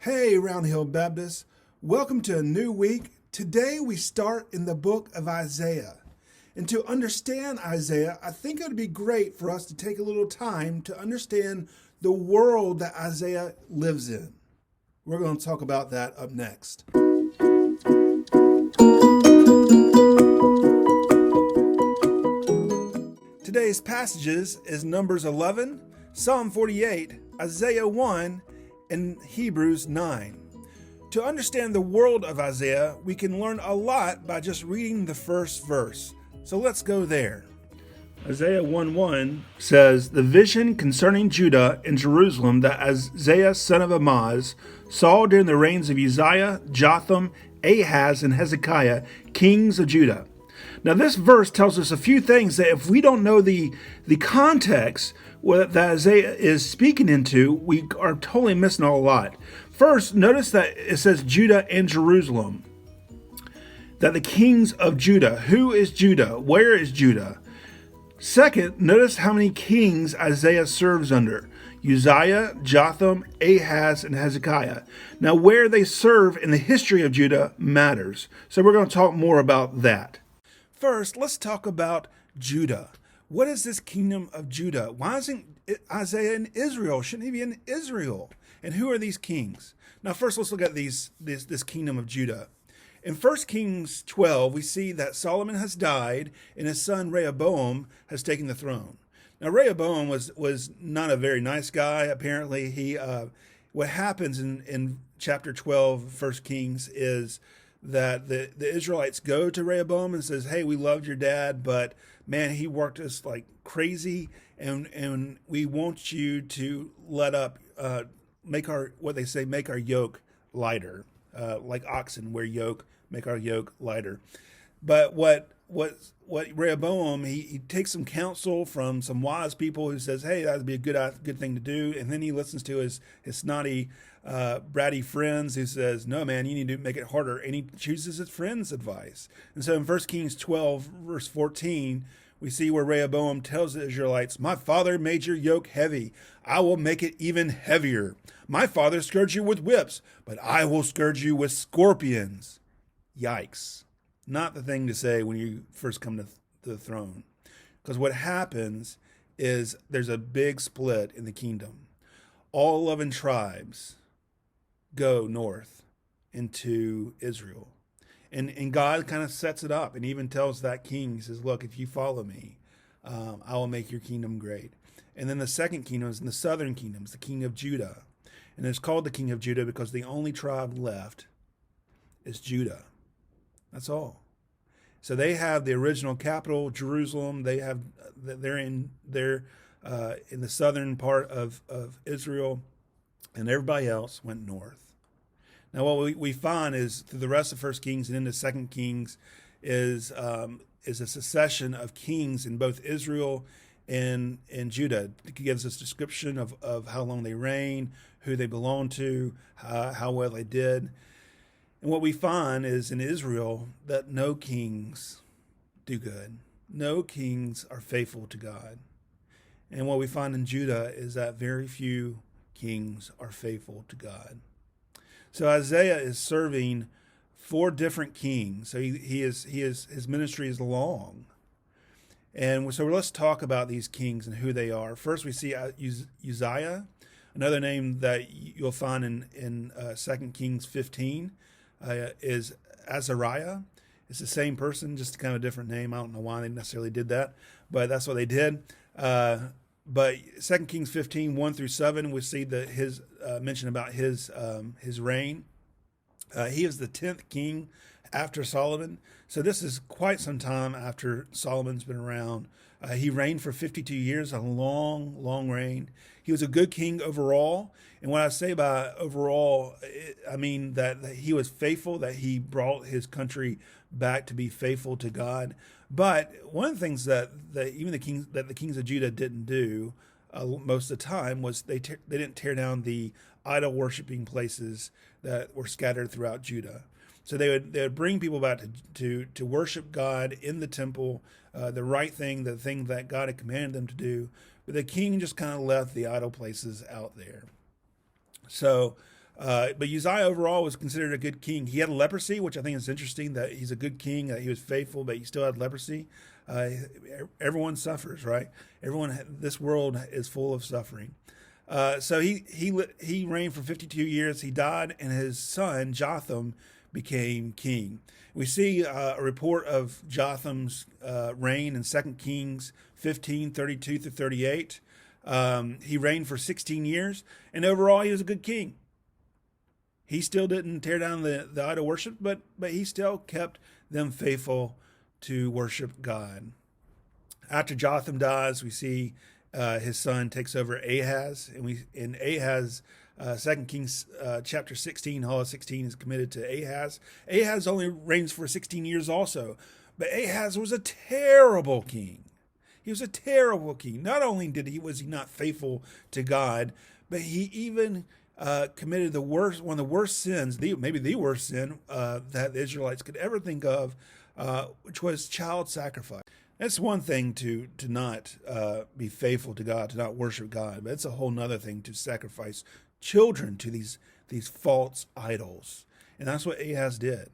Hey, Round Hill Baptists. Welcome to a new week. Today we start in the book of Isaiah. And to understand Isaiah, I think it would be great for us to take a little time to understand the world that Isaiah lives in. We're going to talk about that up next. Today's passages is Numbers 11, Psalm 48, Isaiah 1, and Hebrews 9. To understand the world of Isaiah, we can learn a lot by just reading the first verse. So let's go there. Isaiah 1:1 says, "The vision concerning Judah and Jerusalem that Isaiah son of Amoz saw during the reigns of Uzziah, Jotham, Ahaz, and Hezekiah, kings of Judah." Now this verse tells us a few things that if we don't know the context that Isaiah is speaking into, we are totally missing a lot. First, notice that it says Judah and Jerusalem. That the kings of Judah. Who is Judah? Where is Judah? Second, notice how many kings Isaiah serves under. Uzziah, Jotham, Ahaz, and Hezekiah. Now where they serve in the history of Judah matters. So we're going to talk more about that. First, let's talk about Judah. What is this kingdom of Judah? Why isn't Isaiah in Israel? Shouldn't he be in Israel? And who are these kings? Now, first, let's look at this kingdom of Judah. In 1 Kings 12, we see that Solomon has died and his son Rehoboam has taken the throne. Now, Rehoboam was not a very nice guy. Apparently, what happens in chapter 12, 1 Kings, is that the Israelites go to Rehoboam and says, "Hey, we loved your dad, but man, he worked us like crazy, and we want you to let up, make our yoke lighter, like oxen wear yoke, make our yoke lighter." But what Rehoboam, he takes some counsel from some wise people who says, "Hey, that would be a good thing to do," and then he listens to his snotty, bratty friends who says, "No, man, you need to make it harder," and he chooses his friends' advice. And so in 1 Kings 12, verse 14, we see where Rehoboam tells the Israelites, "My father made your yoke heavy. I will make it even heavier. My father scourged you with whips, but I will scourge you with scorpions." Yikes. Not the thing to say when you first come to the throne. Because what happens is there's a big split in the kingdom. All 11 tribes go north into Israel. And God kind of sets it up and even tells that king, he says, "Look, if you follow me, I will make your kingdom great." And then the second kingdom is in the southern kingdoms, the king of Judah. And it's called the king of Judah because the only tribe left is Judah. That's all. So they have the original capital, Jerusalem. They're in the southern part of Israel, and everybody else went north. Now, what we find is through the rest of 1 Kings and into 2 Kings is a succession of kings in both Israel and Judah. It gives us a description of how long they reigned, who they belonged to, how well they did. And what we find is in Israel that no kings do good. No kings are faithful to God. And what we find in Judah is that very few kings are faithful to God. So Isaiah is serving 4 different kings. So his ministry is long. And so let's talk about these kings and who they are. First, we see Uzziah, another name that you'll find in 2 Kings 15. Is Azariah. It's the same person, just kind of a different name. I don't know why they necessarily did that, but that's what they did. But 2 Kings 15, 1 through 7, we see that his mention about his reign. He is the 10th king after Solomon. So this is quite some time after Solomon's been around. He reigned for 52 years, a long, long reign. He was a good king overall. And when I say by overall, I mean that he was faithful, that he brought his country back to be faithful to God. But one of the things that even the kings of Judah didn't do most of the time was they didn't tear down the idol worshiping places that were scattered throughout Judah. So they would bring people back to worship God in the temple, the right thing, the thing that God had commanded them to do. But the king just kind of left the idol places out there. So But Uzziah overall was considered a good king. He had leprosy, which I think is interesting that he's a good king, that he was faithful, but he still had leprosy. Everyone suffers, right? This world is full of suffering. So he reigned for 52 years. He died, and his son Jotham became king. We see a report of Jotham's reign in 2 Kings 15:32 through 38. He reigned for 16 years, and overall he was a good king. He still didn't tear down the idol worship, but he still kept them faithful to worship God. After Jotham dies, we see his son takes over Ahaz, and in Ahaz, 2 Kings chapter 16, Hall of 16 is committed to Ahaz. Ahaz only reigns for 16 years also, but Ahaz was a terrible king. He was a terrible king. Not only was he not faithful to God, but he even committed one of the worst sins, maybe the worst sin that the Israelites could ever think of, which was child sacrifice. It's one thing to not be faithful to God, to not worship God, but it's a whole nother thing to sacrifice children to these false idols, and that's what Ahaz did.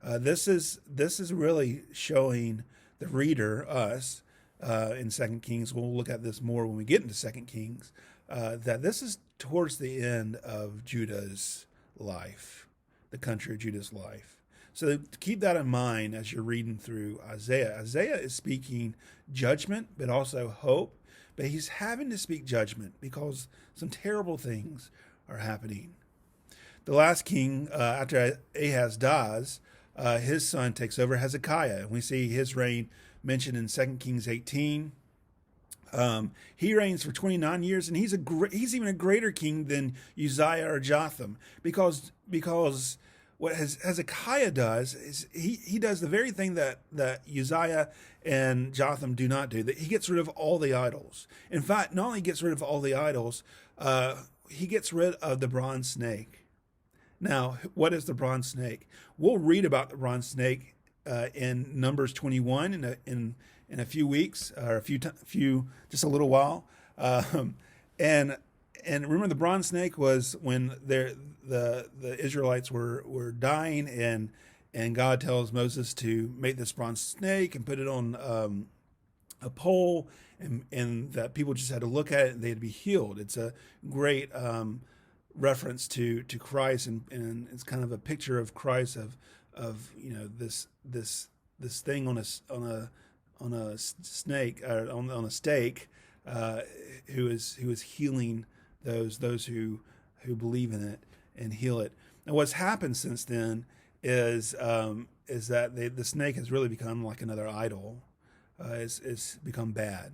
This is really showing the reader, us, in 2 Kings. We'll look at this more when we get into 2 Kings. That this is towards the end of Judah's life, the country of Judah's life. So keep that in mind as you're reading through Isaiah. Isaiah is speaking judgment, but also hope. But he's having to speak judgment because some terrible things are happening. The last king, after Ahaz dies, his son takes over, Hezekiah. And we see his reign mentioned in 2 Kings 18. He reigns for 29 years, and he's even a greater king than Uzziah or Jotham, because what Hezekiah does is he does the very thing that Uzziah and Jotham do not do. That he gets rid of all the idols. In fact, not only gets rid of all the idols, he gets rid of the bronze snake. Now, what is the bronze snake? We'll read about the bronze snake in Numbers 21 in a few weeks, or just a little while. And remember, the bronze snake was when the Israelites were dying, and God tells Moses to make this bronze snake and put it on a pole, and that people just had to look at it and they'd be healed. It's a great reference to Christ, and it's kind of a picture of Christ of this thing on a snake, on a stake, who is healing those who believe in it and heal it. And what's happened since then is that the snake has really become like another idol. It's become bad.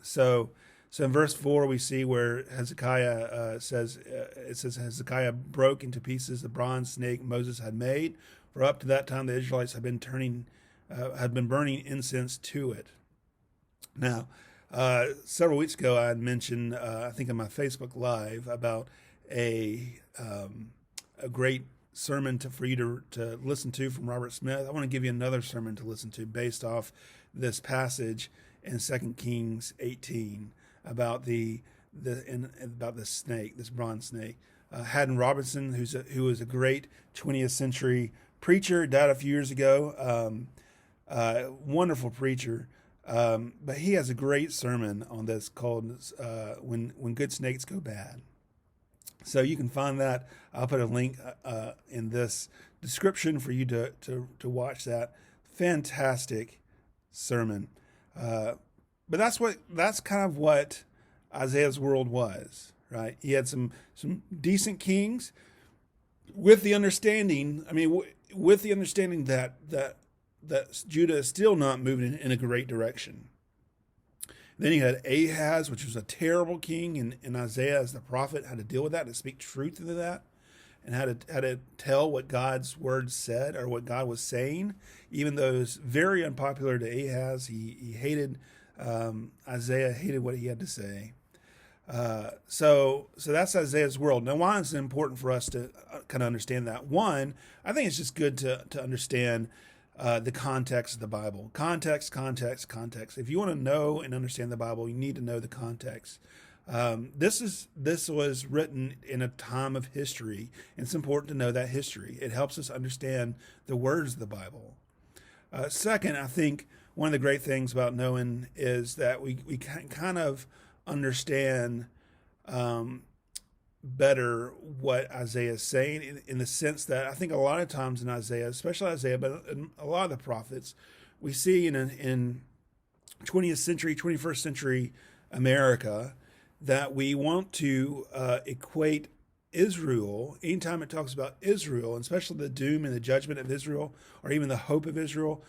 So in verse 4 we see where Hezekiah says Hezekiah broke into pieces the bronze snake Moses had made. For up to that time the Israelites had been burning incense to it. Now, several weeks ago I had mentioned, I think in my Facebook Live, about a great sermon for you to listen to from Robert Smith. I want to give you another sermon to listen to based off this passage in 2 Kings 18 about about this snake, this bronze snake. Haddon Robinson, who was a great 20th century preacher, died a few years ago. Wonderful preacher. But he has a great sermon on this called When Good Snakes Go Bad. So you can find that. I'll put a link in this description for you to watch that. Fantastic sermon. But that's kind of what Isaiah's world was, right? He had some decent kings with the understanding, that Judah is still not moving in a great direction. Then he had Ahaz, which was a terrible king, and Isaiah, as the prophet, had to deal with that, to speak truth into that, and had to tell what God's word said, or what God was saying, even though it was very unpopular to Ahaz. He hated Isaiah, hated what he had to say. So that's Isaiah's world. Now, why is it important for us to kind of understand that? One, I think it's just good to understand the context of the Bible. Context. If you want to know and understand the Bible, you need to know the context. This was written in a time of history, and it's important to know that history. It helps us understand the words of the Bible. Second, I think one of the great things about knowing is that we can kind of understand better what Isaiah is saying in the sense that I think a lot of times in Isaiah, especially Isaiah, but in a lot of the prophets, we see in 20th century, 21st century America that we want to equate Israel, anytime it talks about Israel, and especially the doom and the judgment of Israel, or even the hope of Israel,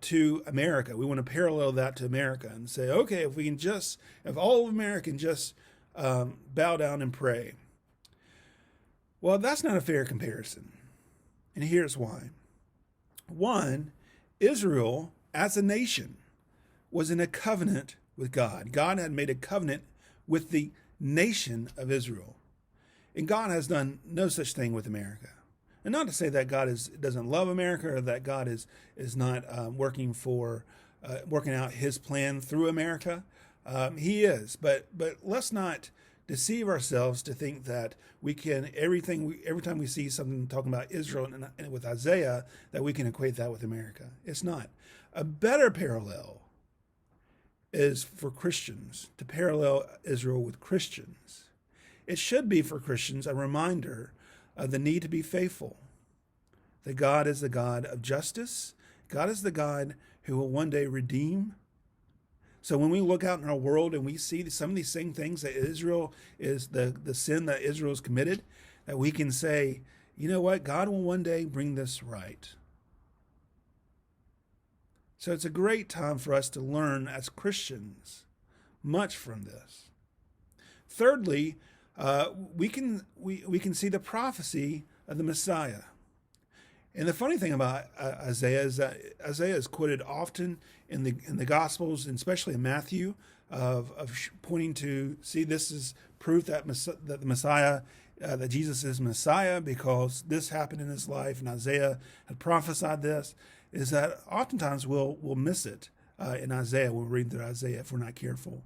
to America. We want to parallel that to America and say, okay, if all of America can just bow down and pray. Well, that's not a fair comparison. And here's why. One, Israel as a nation was in a covenant with God. God had made a covenant with the nation of Israel. And God has done no such thing with America. And not to say that God doesn't love America or that God is not working out his plan through America. He is. But let's not deceive ourselves to think that we can, every time we see something talking about Israel and with Isaiah, that we can equate that with America. It's not. A better parallel is for Christians, to parallel Israel with Christians. It should be for Christians a reminder of the need to be faithful, that God is the God of justice. God is the God who will one day redeem. So when we look out in our world and we see some of these same things that Israel is, the sin that Israel has committed, that we can say, you know what, God will one day bring this right. So it's a great time for us to learn as Christians much from this. Thirdly, we can see the prophecy of the Messiah. And the funny thing about Isaiah is that Isaiah is quoted often in the Gospels, and especially in Matthew, of pointing to, see, this is proof that the Messiah, that Jesus is Messiah because this happened in his life, and Isaiah had prophesied this. Is that oftentimes we'll miss it in Isaiah when we're reading through Isaiah if we're not careful.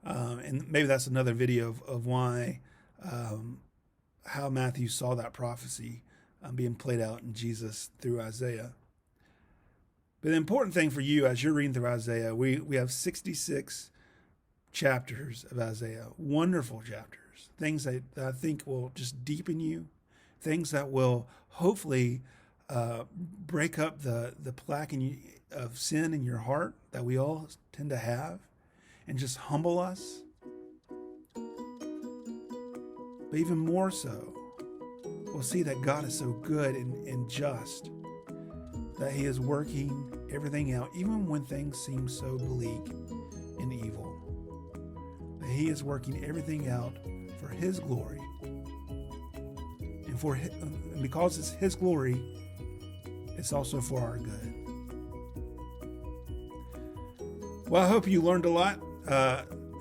And maybe that's another video of why, how Matthew saw that prophecy being played out in Jesus through Isaiah. But the important thing for you as you're reading through Isaiah, we have 66 chapters of Isaiah, wonderful chapters, things that I think will just deepen you, things that will hopefully break up the plaque of sin in your heart that we all tend to have, and just humble us. But even more so, we'll see that God is so good and just, that he is working everything out, even when things seem so bleak and evil. That he is working everything out for his glory. And because it's his glory, it's also for our good. Well, I hope you learned a lot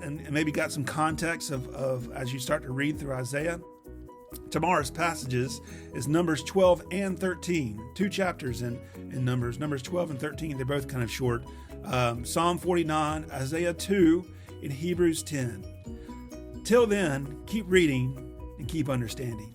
and maybe got some context of as you start to read through Isaiah. Tomorrow's passages is Numbers 12 and 13, 2 chapters in Numbers 12 and 13. They're both kind of short. Psalm 49, Isaiah 2, and Hebrews 10. Till then, keep reading and keep understanding.